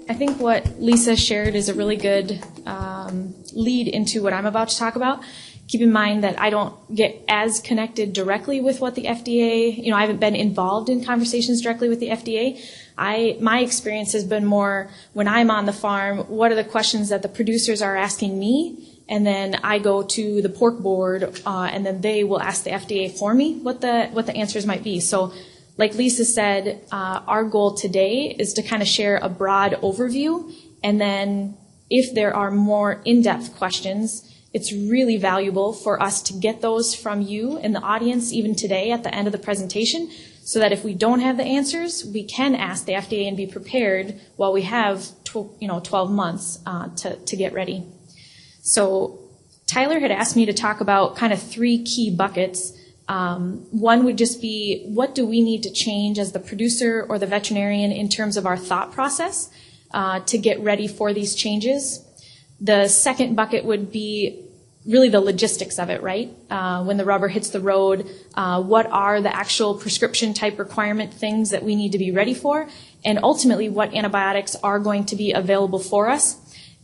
I think what Lisa shared is a really good lead into what I'm about to talk about. Keep in mind that I don't get as connected directly with what the FDA, I haven't been involved in conversations directly with the FDA. My experience has been more when I'm on the farm, what are the questions that the producers are asking me? And then I go to the pork board, and then they will ask the FDA for me what the answers might be. So like Lisa said, our goal today is to kind of share a broad overview, and then if there are more in-depth questions, it's really valuable for us to get those from you in the audience even today at the end of the presentation, so that if we don't have the answers, we can ask the FDA and be prepared while we have 12 months to get ready. So Tyler had asked me to talk about kind of 3 key buckets. One would just be, what do we need to change as the producer or the veterinarian in terms of our thought process to get ready for these changes? The second bucket would be really the logistics of it, right? When the rubber hits the road, what are the actual prescription type requirement things that we need to be ready for? And ultimately, what antibiotics are going to be available for us?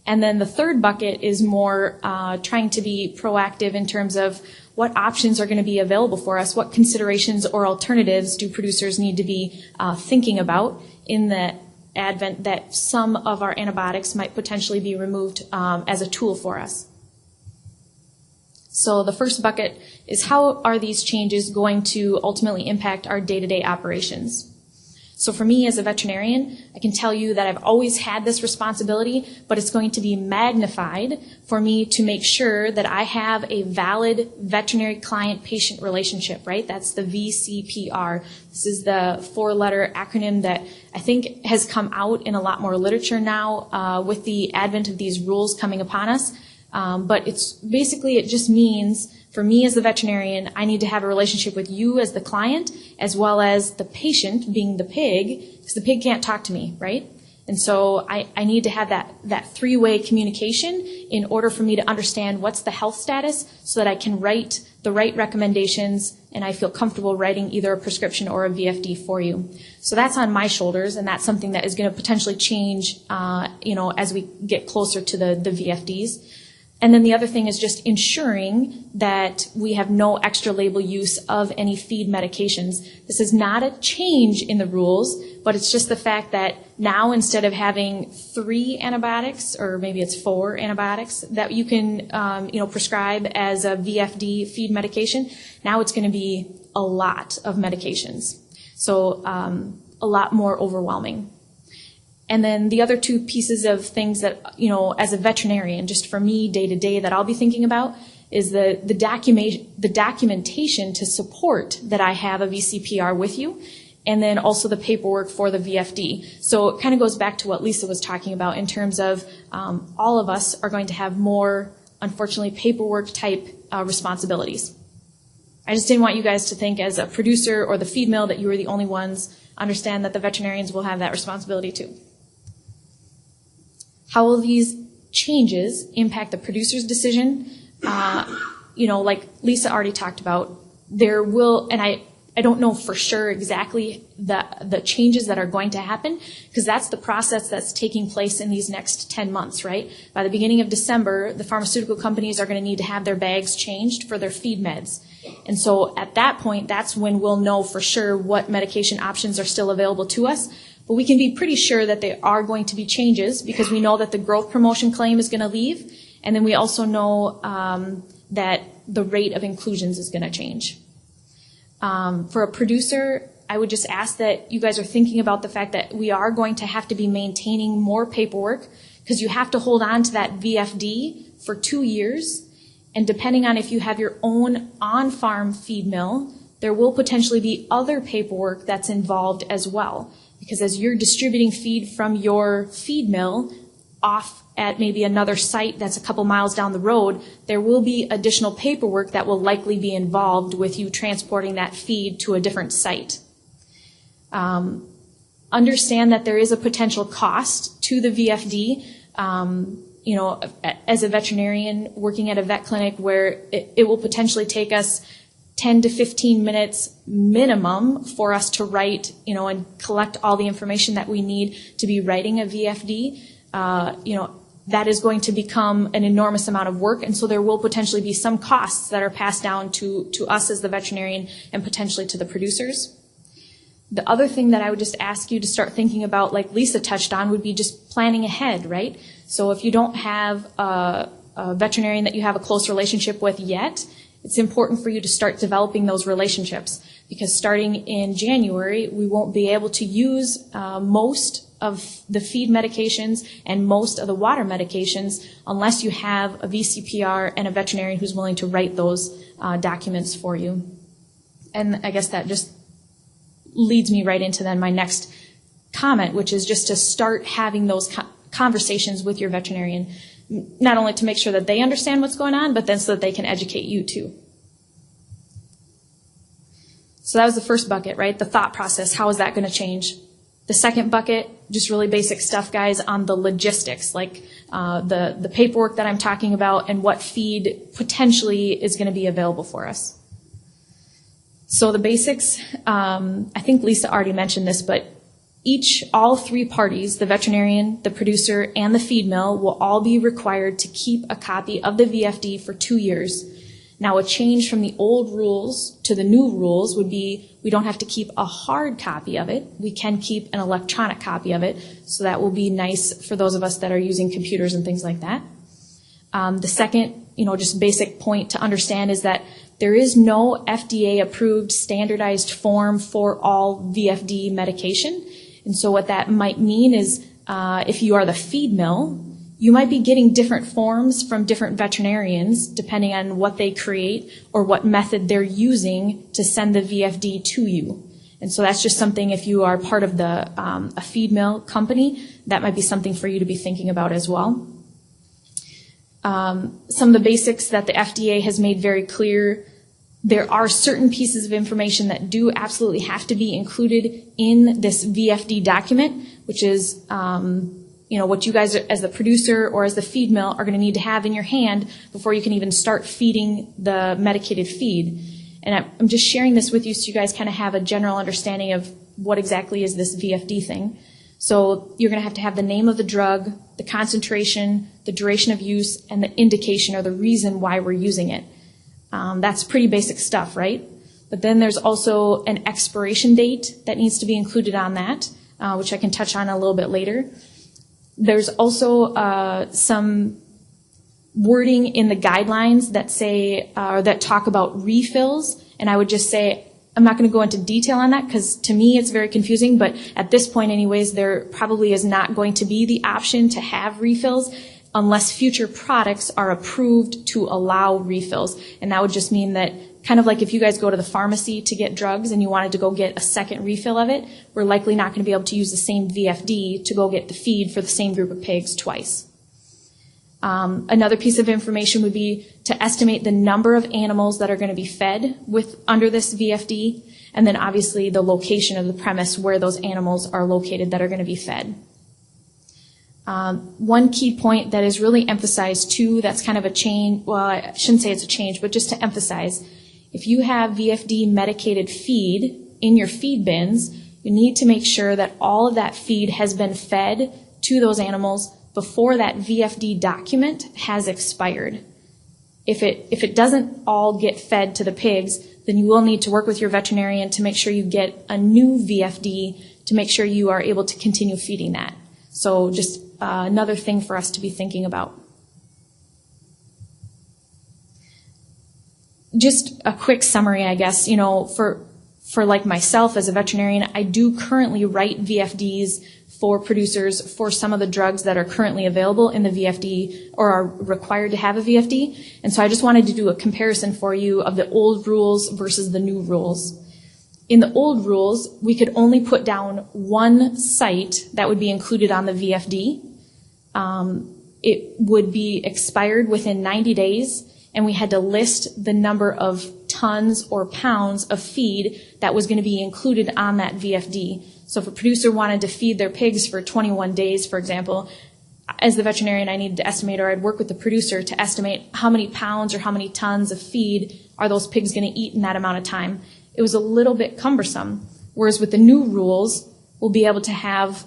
And then the third bucket is more trying to be proactive in terms of what options are going to be available for us, what considerations or alternatives do producers need to be thinking about in the advent that some of our antibiotics might potentially be removed as a tool for us. So the first bucket is, how are these changes going to ultimately impact our day-to-day operations? So for me as a veterinarian, I can tell you that I've always had this responsibility, but it's going to be magnified for me to make sure that I have a valid veterinary client-patient relationship, right? That's the VCPR. This is the 4-letter acronym that I think has come out in a lot more literature now with the advent of these rules coming upon us. But it's basically, it just means for me as the veterinarian, I need to have a relationship with you as the client, as well as the patient, being the pig, because the pig can't talk to me, right? And so I need to have that 3-way communication in order for me to understand what's the health status so that I can write the right recommendations and I feel comfortable writing either a prescription or a VFD for you. So that's on my shoulders, and that's something that is going to potentially change, as we get closer to the VFDs. And then the other thing is just ensuring that we have no extra label use of any feed medications. This is not a change in the rules, but it's just the fact that now instead of having 3 antibiotics, or maybe it's 4 antibiotics that you can prescribe as a VFD feed medication, now it's going to be a lot of medications. So a lot more overwhelming. And then the other 2 pieces of things that, as a veterinarian, just for me day to day that I'll be thinking about is the documentation to support that I have a VCPR with you, and then also the paperwork for the VFD. So it kind of goes back to what Lisa was talking about in terms of all of us are going to have more, unfortunately, paperwork type responsibilities. I just didn't want you guys to think as a producer or the feed mill that you were the only ones. Understand that the veterinarians will have that responsibility too. How will these changes impact the producer's decision? Like Lisa already talked about, there will, and I don't know for sure exactly the changes that are going to happen, because that's the process that's taking place in these next 10 months, right? By the beginning of December, the pharmaceutical companies are going to need to have their bags changed for their feed meds. And so at that point, that's when we'll know for sure what medication options are still available to us. But we can be pretty sure that there are going to be changes because we know that the growth promotion claim is going to leave. And then we also know that the rate of inclusions is going to change. For a producer, I would just ask that you guys are thinking about the fact that we are going to have to be maintaining more paperwork because you have to hold on to that VFD for 2 years. And depending on if you have your own on-farm feed mill, there will potentially be other paperwork that's involved as well. Because as you're distributing feed from your feed mill off at maybe another site that's a couple miles down the road, there will be additional paperwork that will likely be involved with you transporting that feed to a different site. Understand that there is a potential cost to the VFD. As a veterinarian working at a vet clinic where it will potentially take us 10 to 15 minutes minimum for us to write, and collect all the information that we need to be writing a VFD, that is going to become an enormous amount of work, and so there will potentially be some costs that are passed down to us as the veterinarian and potentially to the producers. The other thing that I would just ask you to start thinking about, like Lisa touched on, would be just planning ahead, right? So if you don't have a veterinarian that you have a close relationship with yet, it's important for you to start developing those relationships, because starting in January, we won't be able to use most of the feed medications and most of the water medications unless you have a VCPR and a veterinarian who's willing to write those documents for you. And I guess that just leads me right into then my next comment, which is just to start having those conversations with your veterinarian, not only to make sure that they understand what's going on, but then so that they can educate you too. So that was the first bucket, right? The thought process. How is that going to change? The second bucket, just really basic stuff, guys, on the logistics, like the paperwork that I'm talking about and what feed potentially is going to be available for us. So the basics, I think Lisa already mentioned this, but all three parties, the veterinarian, the producer, and the feed mill, will all be required to keep a copy of the VFD for 2 years. Now, a change from the old rules to the new rules would be we don't have to keep a hard copy of it. We can keep an electronic copy of it, so that will be nice for those of us that are using computers and things like that. The second, just basic point to understand is that there is no FDA-approved standardized form for all VFD medication. And so what that might mean is if you are the feed mill, you might be getting different forms from different veterinarians depending on what they create or what method they're using to send the VFD to you. And so that's just something, if you are part of a feed mill company, that might be something for you to be thinking about as well. Some of the basics that the FDA has made very clear: there are certain pieces of information that do absolutely have to be included in this VFD document, which is what you guys as the producer or as the feed mill are going to need to have in your hand before you can even start feeding the medicated feed. And I'm just sharing this with you so you guys kind of have a general understanding of what exactly is this VFD thing. So you're going to have the name of the drug, the concentration, the duration of use, and the indication or the reason why we're using it. That's pretty basic stuff, right? But then there's also an expiration date that needs to be included on that, which I can touch on a little bit later. There's also some wording in the guidelines that say, that talk about refills, and I would just say, I'm not going to go into detail on that because to me it's very confusing, but at this point anyways, there probably is not going to be the option to have refills unless future products are approved to allow refills. And that would just mean that, kind of like if you guys go to the pharmacy to get drugs and you wanted to go get a second refill of it, we're likely not going to be able to use the same VFD to go get the feed for the same group of pigs twice. Another piece of information would be to estimate the number of animals that are going to be fed under this VFD, and then obviously the location of the premise where those animals are located that are going to be fed. One key point that is really emphasized too, that's kind of a change, well, I shouldn't say it's a change, but just to emphasize, if you have VFD medicated feed in your feed bins, you need to make sure that all of that feed has been fed to those animals before that VFD document has expired. If it doesn't all get fed to the pigs, then you will need to work with your veterinarian to make sure you get a new VFD to make sure you are able to continue feeding that. So just another thing for us to be thinking about. Just a quick summary, I guess, for like myself as a veterinarian, I do currently write VFDs for producers for some of the drugs that are currently available in the VFD or are required to have a VFD. And so I just wanted to do a comparison for you of the old rules versus the new rules. In the old rules, we could only put down one site that would be included on the VFD. It would be expired within 90 days, and we had to list the number of tons or pounds of feed that was going to be included on that VFD. So if a producer wanted to feed their pigs for 21 days, for example, as the veterinarian, I needed to estimate, or I'd work with the producer to estimate how many pounds or how many tons of feed are those pigs going to eat in that amount of time? It was a little bit cumbersome. Whereas with the new rules, we'll be able to have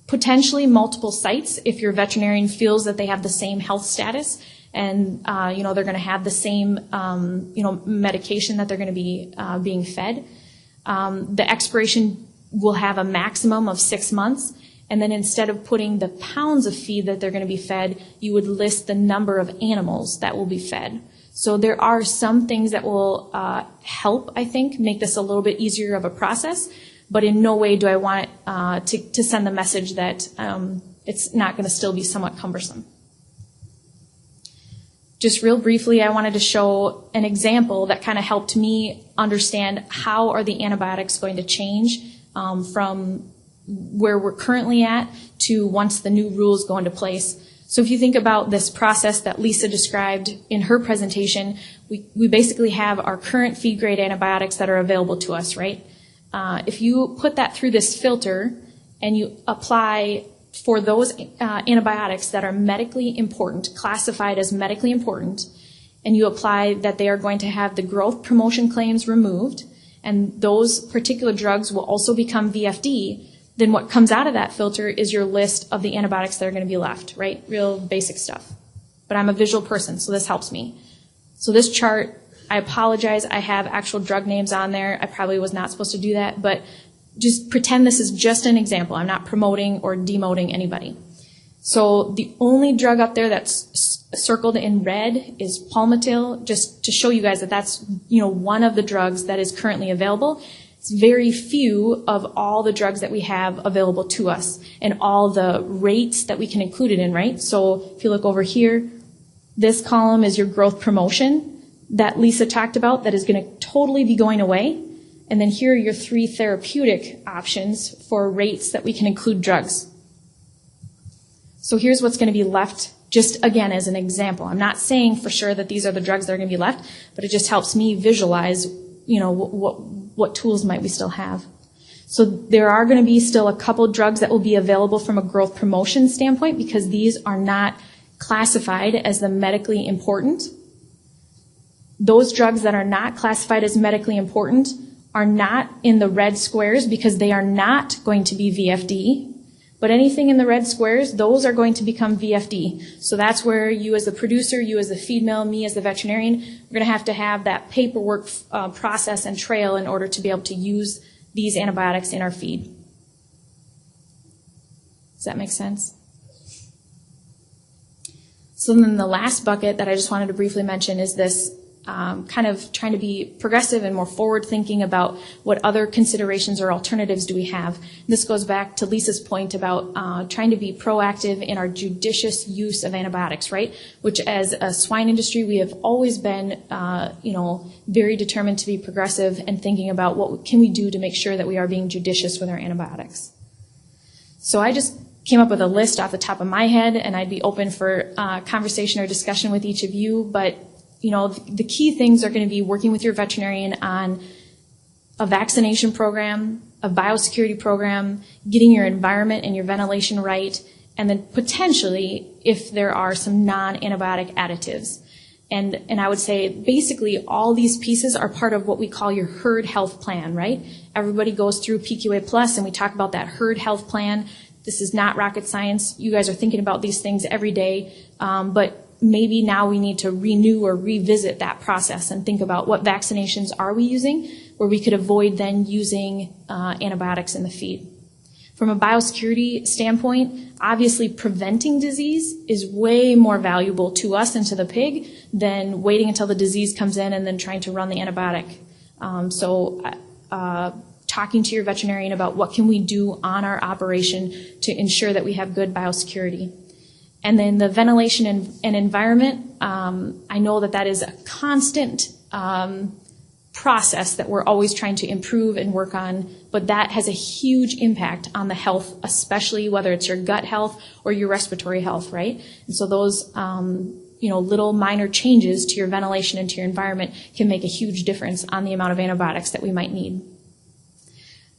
potentially multiple sites if your veterinarian feels that they have the same health status and, they're going to have the same, medication that they're going to be being fed. The expiration will have a maximum of 6 months. And then instead of putting the pounds of feed that they're going to be fed, you would list the number of animals that will be fed. So there are some things that will help, I think, make this a little bit easier of a process. But in no way do I want it to send the message that it's not going to still be somewhat cumbersome. Just real briefly, I wanted to show an example that kind of helped me understand how are the antibiotics going to change from where we're currently at to once the new rules go into place. So if you think about this process that Lisa described in her presentation, we basically have our current feed grade antibiotics that are available to us, right? If you put that through this filter and you apply for those antibiotics that are medically important, classified as medically important, and you apply that they are going to have the growth promotion claims removed, and those particular drugs will also become VFD, then what comes out of that filter is your list of the antibiotics that are going to be left, right? Real basic stuff. But I'm a visual person, so this helps me. So this chart, I apologize, I have actual drug names on there. I probably was not supposed to do that, but just pretend this is just an example. I'm not promoting or demoting anybody. So the only drug up there that's circled in red is Palmitil, just to show you guys that that's, one of the drugs that is currently available. It's very few of all the drugs that we have available to us and all the rates that we can include it in, right? So if you look over here, this column is your growth promotion that Lisa talked about that is going to totally be going away. And then here are your 3 therapeutic options for rates that we can include drugs. So here's what's going to be left, just again as an example. I'm not saying for sure that these are the drugs that are going to be left, but it just helps me visualize, what tools might we still have. So there are going to be still a couple drugs that will be available from a growth promotion standpoint because these are not classified as the medically important. Those drugs that are not classified as medically important are not in the red squares because they are not going to be VFD. But anything in the red squares, those are going to become VFD. So that's where you as the producer, you as the feed mill, me as the veterinarian, we're going to have that paperwork process and trail in order to be able to use these antibiotics in our feed. Does that make sense? So then the last bucket that I just wanted to briefly mention is this kind of trying to be progressive and more forward-thinking about what other considerations or alternatives do we have. This goes back to Lisa's point about trying to be proactive in our judicious use of antibiotics, right? Which as a swine industry, we have always been, very determined to be progressive and thinking about what can we do to make sure that we are being judicious with our antibiotics. So I just came up with a list off the top of my head, and I'd be open for conversation or discussion with each of you, but the key things are going to be working with your veterinarian on a vaccination program, a biosecurity program, getting your environment and your ventilation right, and then potentially if there are some non-antibiotic additives. And I would say basically all these pieces are part of what we call your herd health plan, right? Everybody goes through PQA Plus and we talk about that herd health plan. This is not rocket science. You guys are thinking about these things every day, but maybe now we need to renew or revisit that process and think about what vaccinations are we using where we could avoid then using antibiotics in the feed. From a biosecurity standpoint, obviously preventing disease is way more valuable to us and to the pig than waiting until the disease comes in and then trying to run the antibiotic. Talking to your veterinarian about what can we do on our operation to ensure that we have good biosecurity. And then the ventilation and environment, I know that is a constant process that we're always trying to improve and work on, but that has a huge impact on the health, especially whether it's your gut health or your respiratory health, right? And so those, little minor changes to your ventilation and to your environment can make a huge difference on the amount of antibiotics that we might need.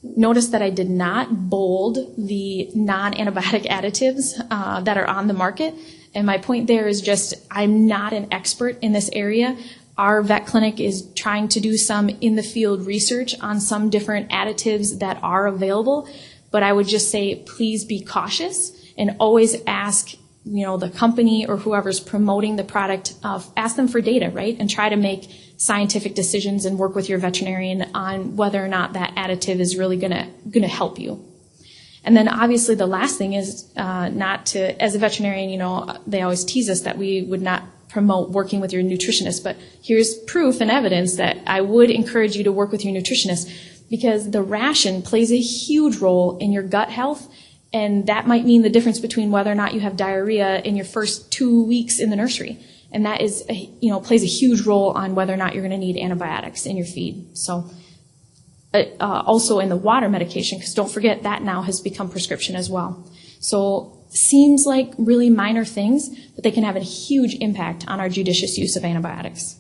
Notice that I did not bold the non-antibiotic additives that are on the market. And my point there is just I'm not an expert in this area. Our vet clinic is trying to do some in the field research on some different additives that are available, but I would just say please be cautious and always ask the company or whoever's promoting the product, ask them for data, right? And try to make scientific decisions and work with your veterinarian on whether or not that additive is really gonna help you. And then obviously the last thing is not to, as a veterinarian, they always tease us that we would not promote working with your nutritionist, but here's proof and evidence that I would encourage you to work with your nutritionist, because the ration plays a huge role in your gut health, and that might mean the difference between whether or not you have diarrhea in your first 2 weeks in the nursery. And that is, plays a huge role on whether or not you're going to need antibiotics in your feed. So also in the water medication, because don't forget that now has become prescription as well. So seems like really minor things, but they can have a huge impact on our judicious use of antibiotics.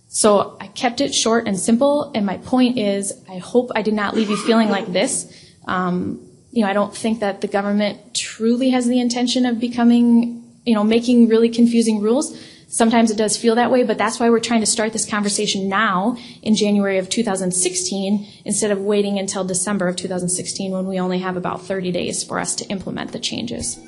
So I kept it short and simple, and my point is I hope I did not leave you feeling like this. I don't think that the government truly has the intention of becoming, making really confusing rules. Sometimes it does feel that way, but that's why we're trying to start this conversation now in January of 2016 instead of waiting until December of 2016 when we only have about 30 days for us to implement the changes.